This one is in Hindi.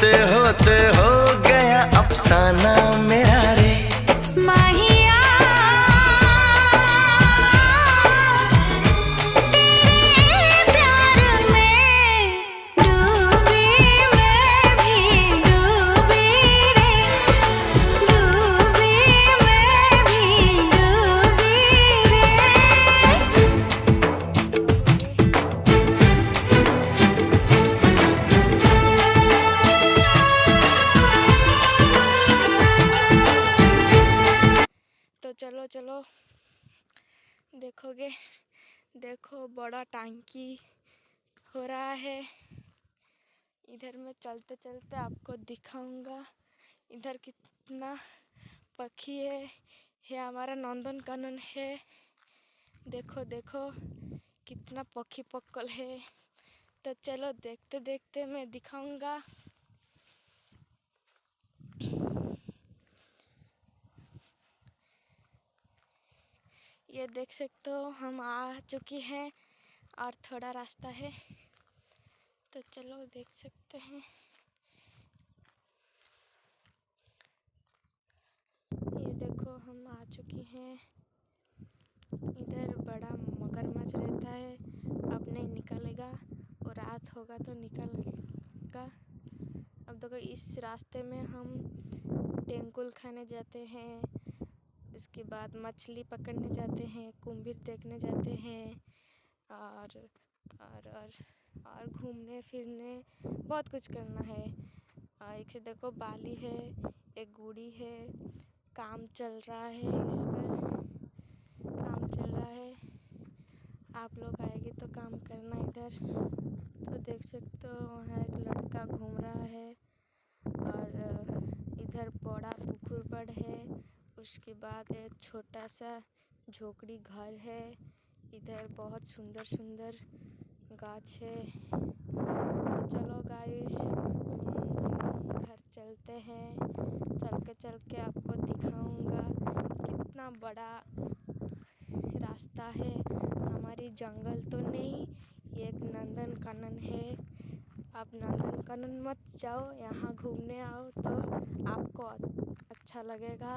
होते होते हो गया अफसाना मेरा रे माहिया तेरे प्यार में डूबी मैं भी डूबी रे डूबी मैं भी डूबी तो चलो चलो देखोगे, देखो बड़ा टांकी हो रहा है। इधर मैं चलते चलते आपको दिखाऊंगा इधर कितना पक्षी है। ये हमारा नंदन कानन है। देखो देखो कितना पक्षी पक्कल है। तो चलो देखते देखते मैं दिखाऊंगा। ये देख सकते हो हम आ चुकी हैं और थोड़ा रास्ता है। तो चलो देख सकते हैं। ये देखो हम आ चुकी हैं। इधर बड़ा मगरमच्छ रहता है, अब नहीं निकलेगा और रात होगा तो निकलेगा। अब देखो इस रास्ते में हम टेंकुल खाने जाते हैं, उसके बाद मछली पकड़ने जाते हैं, कुंभीर देखने जाते हैं और और और और घूमने फिरने बहुत कुछ करना है। एक से देखो बाली है, एक गुड़ी है, काम चल रहा है, इस पर काम चल रहा है। आप लोग आएंगे तो काम करना इधर। तो देख सकते हो वहाँ एक लड़का घूम रहा है और इधर बड़ा पुकुर बड़ है। उसके बाद एक छोटा सा झोपड़ी घर है। इधर बहुत सुंदर सुंदर गाछ है। तो चलो गाइस घर चलते हैं। चल के आपको दिखाऊंगा कितना बड़ा रास्ता है। हमारी जंगल तो नहीं, ये एक नंदन कानन है। आप नंदन कानन मत जाओ, यहाँ घूमने आओ तो आपको अच्छा लगेगा।